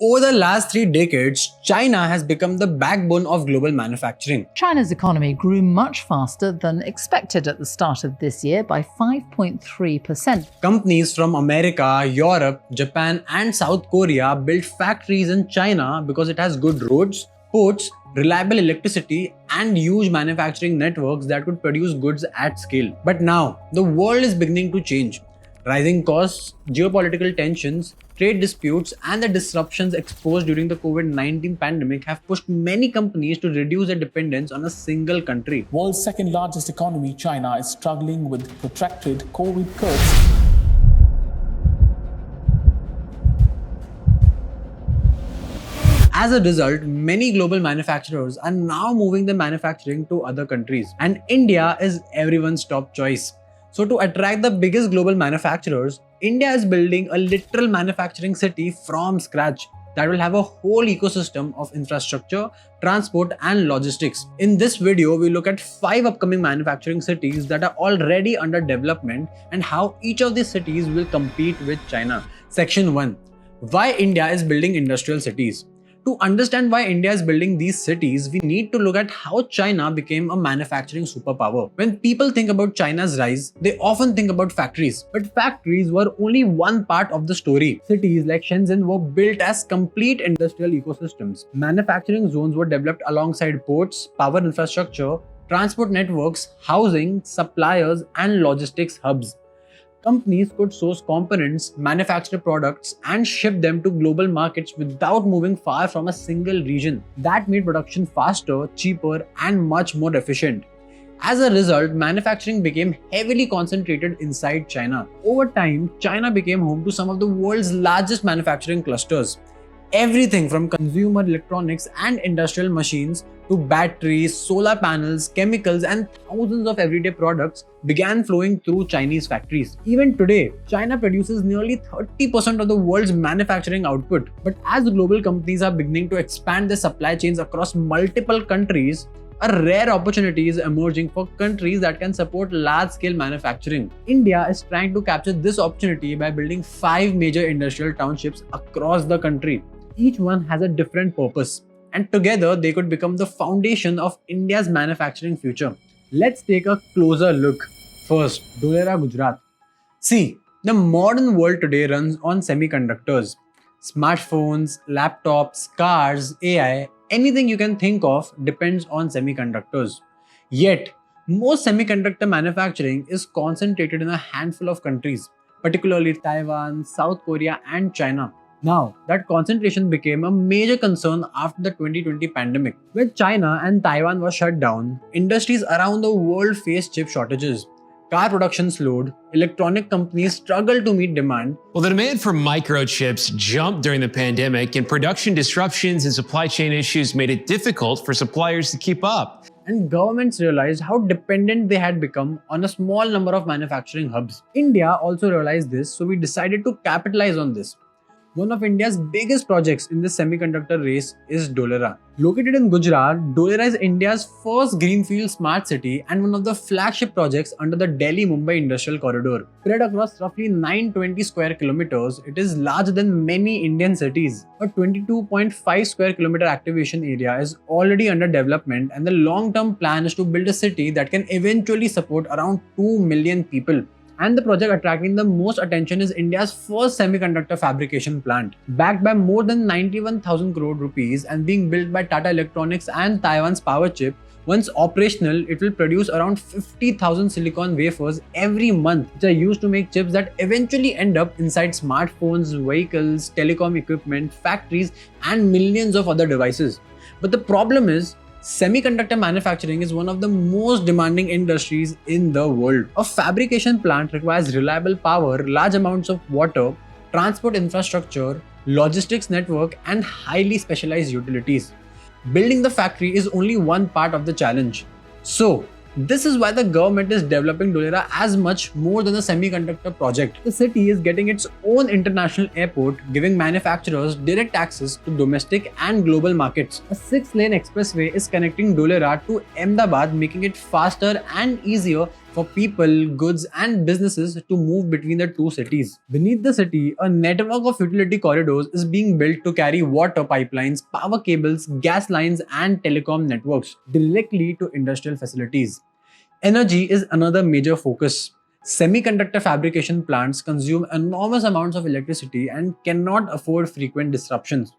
Over the last 3 decades, China has become the backbone of global manufacturing. China's economy grew much faster than expected at the start of this year by 5.3%. Companies from America, Europe, Japan, and South Korea built factories in China because it has good roads, ports, reliable electricity, and huge manufacturing networks that could produce goods at scale. But now, the world is beginning to change. Rising costs, geopolitical tensions, trade disputes, and the disruptions exposed during the COVID-19 pandemic have pushed many companies to reduce their dependence on a single country. World's second largest economy, China, is struggling with protracted COVID curbs. As a result, many global manufacturers are now moving their manufacturing to other countries, and India is everyone's top choice. So to attract the biggest global manufacturers, India is building a literal manufacturing city from scratch that will have a whole ecosystem of infrastructure, transport, and logistics. In this video, we look at 5 upcoming manufacturing cities that are already under development and how each of these cities will compete with China. Section 1. Why India is building industrial cities. To understand why India is building these cities, we need to look at how China became a manufacturing superpower. When people think about China's rise, they often think about factories. But factories were only one part of the story. Cities like Shenzhen were built as complete industrial ecosystems. Manufacturing zones were developed alongside ports, power infrastructure, transport networks, housing, suppliers, and logistics hubs. Companies could source components, manufacture products, and ship them to global markets without moving far from a single region. That made production faster, cheaper, and much more efficient. As a result, manufacturing became heavily concentrated inside China. Over time, China became home to some of the world's largest manufacturing clusters. Everything from consumer electronics and industrial machines to batteries, solar panels, chemicals, and thousands of everyday products began flowing through Chinese factories. Even today, China produces nearly 30% of the world's manufacturing output. But as global companies are beginning to expand their supply chains across multiple countries, a rare opportunity is emerging for countries that can support large-scale manufacturing. India is trying to capture this opportunity by building 5 major industrial townships across the country. Each one has a different purpose, and together they could become the foundation of India's manufacturing future. Let's take a closer look. First, Dholera, Gujarat. See, the modern world today runs on semiconductors. Smartphones, laptops, cars, AI, anything you can think of depends on semiconductors. Yet, most semiconductor manufacturing is concentrated in a handful of countries, particularly Taiwan, South Korea, and China. Now, that concentration became a major concern after the 2020 pandemic. When China and Taiwan were shut down, industries around the world faced chip shortages. Car production slowed, electronic companies struggled to meet demand. Well, the demand for microchips jumped during the pandemic, and production disruptions and supply chain issues made it difficult for suppliers to keep up. And governments realized how dependent they had become on a small number of manufacturing hubs. India also realized this, so we decided to capitalize on this. One of India's biggest projects in this semiconductor race is Dholera. Located in Gujarat, Dholera is India's first greenfield smart city and one of the flagship projects under the Delhi-Mumbai Industrial Corridor. Spread across roughly 920 square kilometers, it is larger than many Indian cities. A 22.5 square kilometer activation area is already under development, and the long-term plan is to build a city that can eventually support around 2 million people. And the project attracting the most attention is India's first semiconductor fabrication plant. Backed by more than 91,000 crore rupees and being built by Tata Electronics and Taiwan's Powerchip, once operational, it will produce around 50,000 silicon wafers every month, which are used to make chips that eventually end up inside smartphones, vehicles, telecom equipment, factories, and millions of other devices. But the problem is, semiconductor manufacturing is one of the most demanding industries in the world. A fabrication plant requires reliable power, large amounts of water, transport infrastructure, logistics network, and highly specialized utilities. Building the factory is only one part of the challenge. So, this is why the government is developing Dholera as much more than a semiconductor project. The city is getting its own international airport, giving manufacturers direct access to domestic and global markets. A 6-lane expressway is connecting Dholera to Ahmedabad, making it faster and easier for people, goods, and businesses to move between the two cities. Beneath the city, a network of utility corridors is being built to carry water pipelines, power cables, gas lines, and telecom networks directly to industrial facilities. Energy is another major focus. Semiconductor fabrication plants consume enormous amounts of electricity and cannot afford frequent disruptions.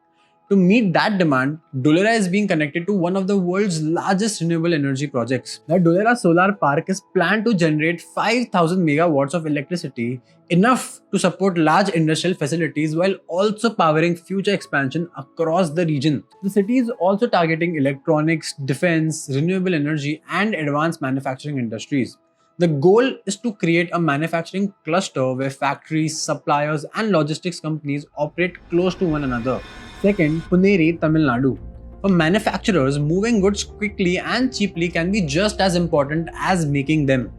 To meet that demand, Dholera is being connected to one of the world's largest renewable energy projects. The Dholera Solar Park is planned to generate 5,000 megawatts of electricity, enough to support large industrial facilities while also powering future expansion across the region. The city is also targeting electronics, defense, renewable energy, and advanced manufacturing industries. The goal is to create a manufacturing cluster where factories, suppliers, and logistics companies operate close to one another. Second, Ponneri, Tamil Nadu. For manufacturers, moving goods quickly and cheaply can be just as important as making them.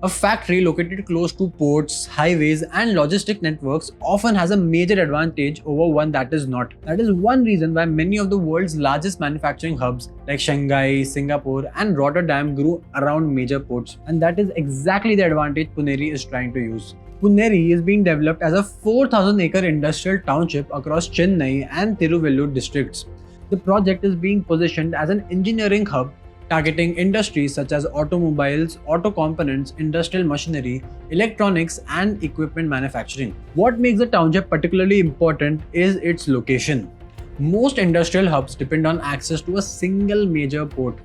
A factory located close to ports, highways, and logistic networks often has a major advantage over one that is not. That is one reason why many of the world's largest manufacturing hubs like Shanghai, Singapore, and Rotterdam grew around major ports. And that is exactly the advantage Ponneri is trying to use. Ponneri is being developed as a 4,000-acre industrial township across Chennai and Tiruvallur districts. The project is being positioned as an engineering hub targeting industries such as automobiles, auto components, industrial machinery, electronics, and equipment manufacturing. What makes the township particularly important is its location. Most industrial hubs depend on access to a single major port.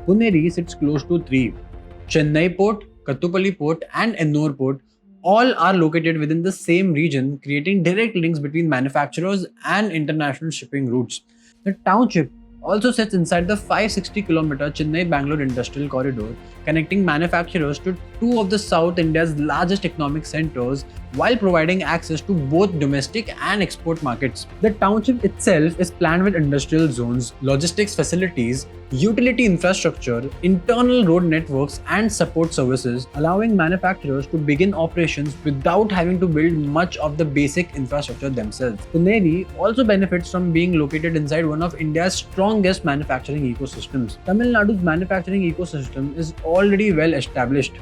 Ponneri sits close to three: Chennai Port, Kattupalli Port, and Ennore Port. All are located within the same region, creating direct links between manufacturers and international shipping routes. The township also sits inside the 560-kilometer Chennai-Bangalore Industrial Corridor, connecting manufacturers to two of the South India's largest economic centers while providing access to both domestic and export markets. The township itself is planned with industrial zones, logistics facilities, utility infrastructure, internal road networks, and support services, allowing manufacturers to begin operations without having to build much of the basic infrastructure themselves. Ponneri also benefits from being located inside one of India's strongest manufacturing ecosystems. Tamil Nadu's manufacturing ecosystem is already well established.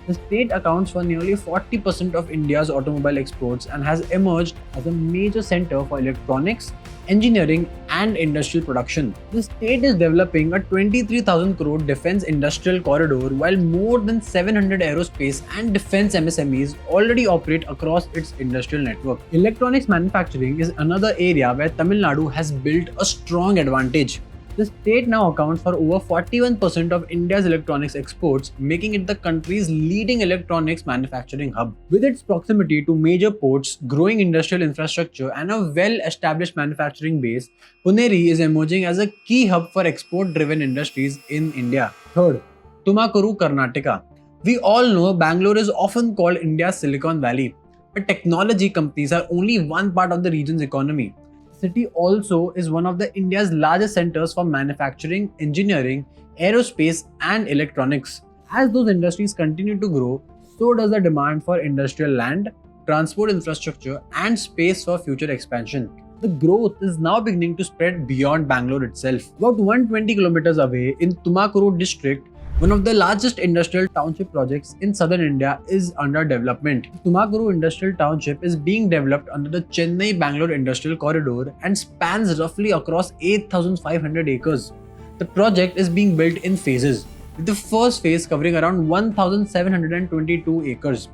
The state accounts for nearly 40% of India's automobile exports and has emerged as a major center for electronics, engineering, and industrial production. The state is developing a 23,000 crore defense industrial corridor, while more than 700 aerospace and defense MSMEs already operate across its industrial network. Electronics manufacturing is another area where Tamil Nadu has built a strong advantage. The state now accounts for over 41% of India's electronics exports, making it the country's leading electronics manufacturing hub. With its proximity to major ports, growing industrial infrastructure, and a well-established manufacturing base, Ponneri is emerging as a key hub for export-driven industries in India. Third, Tumakuru, Karnataka. We all know Bangalore is often called India's Silicon Valley, but technology companies are only one part of the region's economy. The city also is one of India's largest centers for manufacturing, engineering, aerospace, and electronics. As those industries continue to grow, so does the demand for industrial land, transport infrastructure, and space for future expansion. The growth is now beginning to spread beyond Bangalore itself. About 120 kilometers away in Tumakuru district, one of the largest industrial township projects in southern India is under development. Tumakuru Industrial Township is being developed under the Chennai-Bangalore Industrial Corridor and spans roughly across 8,500 acres. The project is being built in phases, with the first phase covering around 1,722 acres.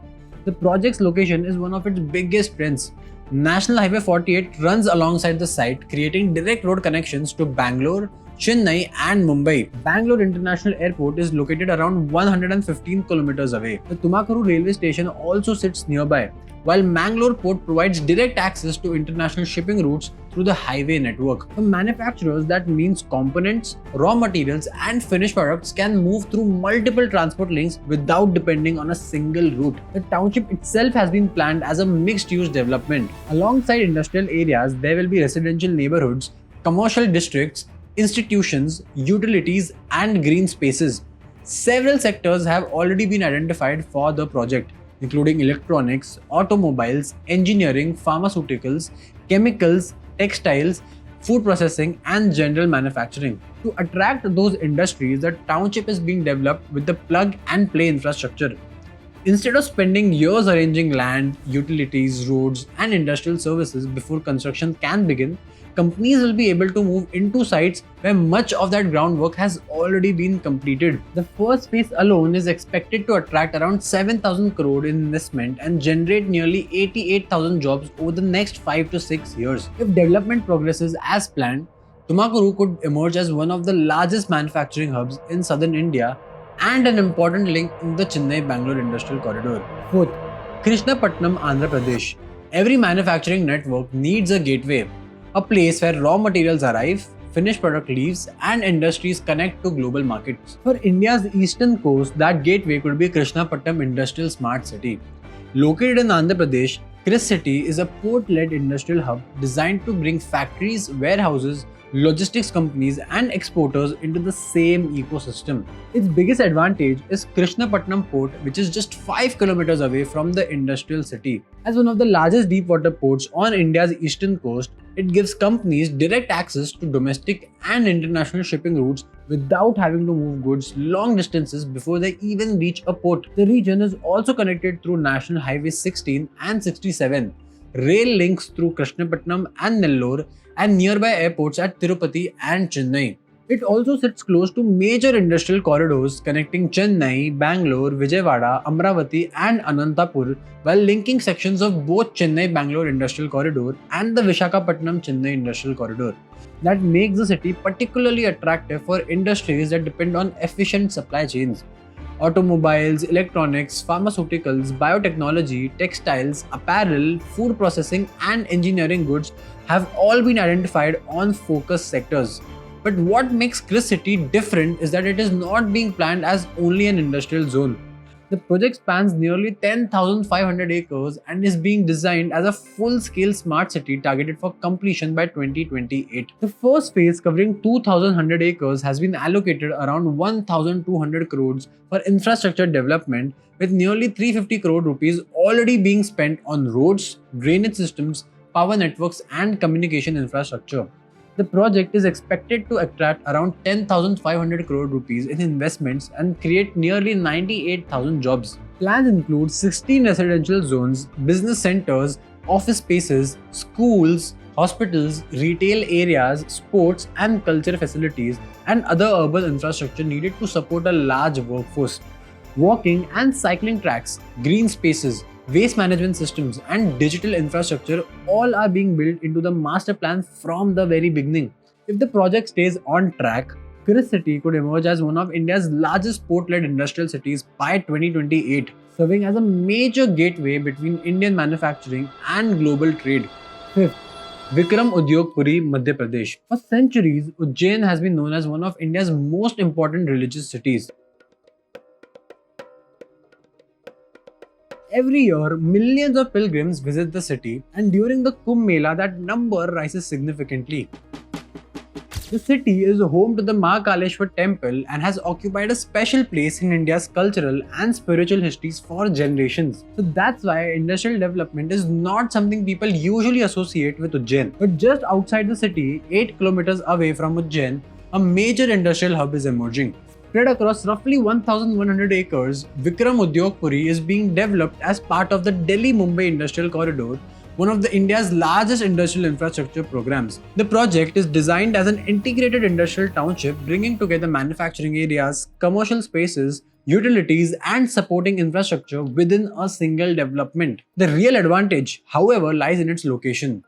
The project's location is one of its biggest strengths. National Highway 48 runs alongside the site, creating direct road connections to Bangalore, Chennai, and Mumbai. Bangalore International Airport is located around 115 kilometers away. The Tumakuru railway station also sits nearby, while Mangalore Port provides direct access to international shipping routes through the highway network. For manufacturers, that means components, raw materials, and finished products can move through multiple transport links without depending on a single route. The township itself has been planned as a mixed-use development. Alongside industrial areas, there will be residential neighborhoods, commercial districts, institutions, utilities, and green spaces. Several sectors have already been identified for the project, including electronics, automobiles, engineering, pharmaceuticals, chemicals, textiles, food processing, and general manufacturing. To attract those industries, the township is being developed with the plug and play infrastructure. Instead of spending years arranging land, utilities, roads, and industrial services before construction can begin, companies will be able to move into sites where much of that groundwork has already been completed. The first phase alone is expected to attract around 7,000 crore in investment and generate nearly 88,000 jobs over the next 5 to 6 years. If development progresses as planned, Tumakuru could emerge as one of the largest manufacturing hubs in southern India and an important link in the Chennai-Bangalore industrial corridor. Fourth, Krishnapatnam, Andhra Pradesh. Every manufacturing network needs a gateway, a place where raw materials arrive, finished product leaves, and industries connect to global markets. For India's eastern coast, that gateway could be Krishnapatnam Industrial Smart City. Located in Andhra Pradesh, Kris City is a port-led industrial hub designed to bring factories, warehouses, logistics companies and exporters into the same ecosystem. Its biggest advantage is Krishnapatnam port, which is just 5 kilometers away from the industrial city. As one of the largest deep-water ports on India's eastern coast, it gives companies direct access to domestic and international shipping routes without having to move goods long distances before they even reach a port. The region is also connected through National Highways 16 and 67, rail links through Krishnapatnam and Nellore, and nearby airports at Tirupati and Chennai. It also sits close to major industrial corridors connecting Chennai, Bangalore, Vijayawada, Amravati and Anantapur, while linking sections of both Chennai-Bangalore Industrial Corridor and the Visakhapatnam-Chennai Industrial Corridor. That makes the city particularly attractive for industries that depend on efficient supply chains. Automobiles, electronics, pharmaceuticals, biotechnology, textiles, apparel, food processing and engineering goods have all been identified on focus sectors. But what makes Kris City different is that it is not being planned as only an industrial zone. The project spans nearly 10,500 acres and is being designed as a full-scale smart city targeted for completion by 2028. The first phase, covering 2,100 acres, has been allocated around 1,200 crores for infrastructure development, with nearly 350 crore rupees already being spent on roads, drainage systems, power networks and communication infrastructure. The project is expected to attract around 10,500 crore rupees in investments and create nearly 98,000 jobs. Plans include 16 residential zones, business centers, office spaces, schools, hospitals, retail areas, sports and culture facilities, and other urban infrastructure needed to support a large workforce. Walking and cycling tracks, green spaces, waste management systems and digital infrastructure all are being built into the master plan from the very beginning. If the project stays on track, Kris City could emerge as one of India's largest port-led industrial cities by 2028, serving as a major gateway between Indian manufacturing and global trade. Fifth, Vikram Udyogpuri, Madhya Pradesh. For centuries, Ujjain has been known as one of India's most important religious cities. Every year, millions of pilgrims visit the city, and during the Kumbh Mela, that number rises significantly. The city is home to the Mahakaleshwar temple and has occupied a special place in India's cultural and spiritual histories for generations. So that's why industrial development is not something people usually associate with Ujjain. But just outside the city, 8 kilometers away from Ujjain, a major industrial hub is emerging. Spread across roughly 1,100 acres, Vikram Udyogpuri is being developed as part of the Delhi-Mumbai Industrial Corridor, one of India's largest industrial infrastructure programs. The project is designed as an integrated industrial township, bringing together manufacturing areas, commercial spaces, utilities, and supporting infrastructure within a single development. The real advantage, however, lies in its location.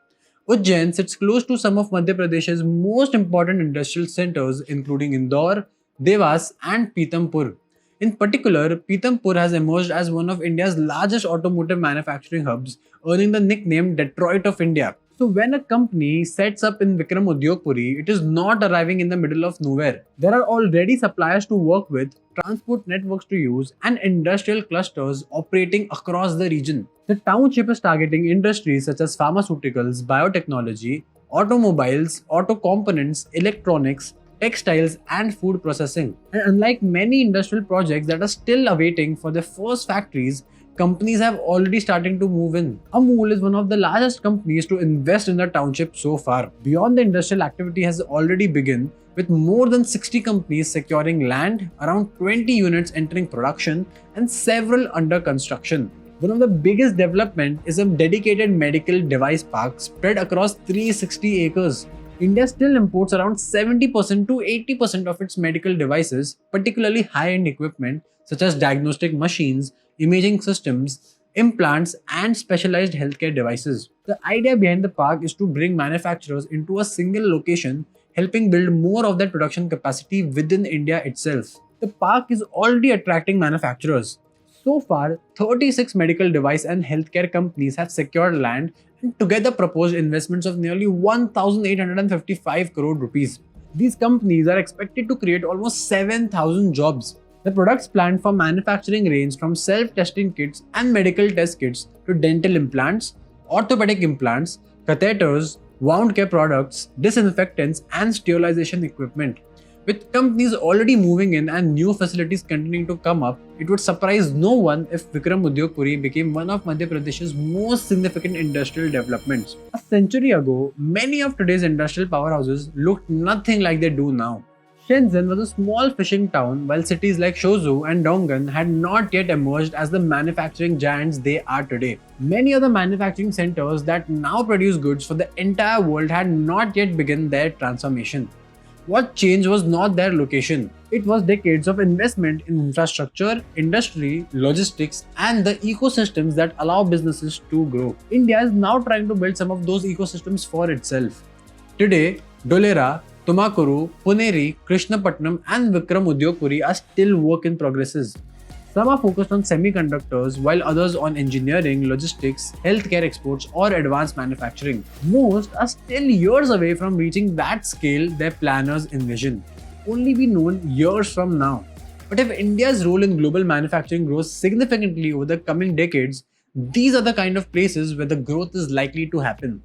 Ujjain sits close to some of Madhya Pradesh's most important industrial centers, including Indore, Devas and Pithampur. In particular, Pithampur has emerged as one of India's largest automotive manufacturing hubs, earning the nickname Detroit of India. So when a company sets up in Vikram Udyogpuri, it is not arriving in the middle of nowhere. There are already suppliers to work with, transport networks to use, and industrial clusters operating across the region. The township is targeting industries such as pharmaceuticals, biotechnology, automobiles, auto components, electronics, textiles and food processing. And unlike many industrial projects that are still awaiting for their first factories, companies have already started to move in. Amul is one of the largest companies to invest in the township so far. Beyond the industrial activity has already begun, with more than 60 companies securing land, around 20 units entering production, and several under construction. One of the biggest development is a dedicated medical device park spread across 360 acres. India still imports around 70% to 80% of its medical devices, particularly high-end equipment such as diagnostic machines, imaging systems, implants, and specialized healthcare devices. The idea behind the park is to bring manufacturers into a single location, helping build more of that production capacity within India itself. The park is already attracting manufacturers. So far, 36 medical device and healthcare companies have secured land and together proposed investments of nearly 1,855 crore rupees. These companies are expected to create almost 7,000 jobs. The products planned for manufacturing range from self-testing kits and medical test kits to dental implants, orthopedic implants, catheters, wound care products, disinfectants, and sterilization equipment. With companies already moving in and new facilities continuing to come up, it would surprise no one if Vikram Udyogpuri became one of Madhya Pradesh's most significant industrial developments. A century ago, many of today's industrial powerhouses looked nothing like they do now. Shenzhen was a small fishing town, while cities like Shenzhou and Dongguan had not yet emerged as the manufacturing giants they are today. Many of the manufacturing centers that now produce goods for the entire world had not yet begun their transformation. What changed was not their location. It was decades of investment in infrastructure, industry, logistics, and the ecosystems that allow businesses to grow. India is now trying to build some of those ecosystems for itself. Today, Dholera, Tumakuru, Ponneri, Krishnapatnam, and Vikram Udyogpuri are still work in progresses. Some are focused on semiconductors, while others on engineering, logistics, healthcare exports, or advanced manufacturing. Most are still years away from reaching that scale their planners envision. Only be known years from now. But if India's role in global manufacturing grows significantly over the coming decades, these are the kind of places where the growth is likely to happen.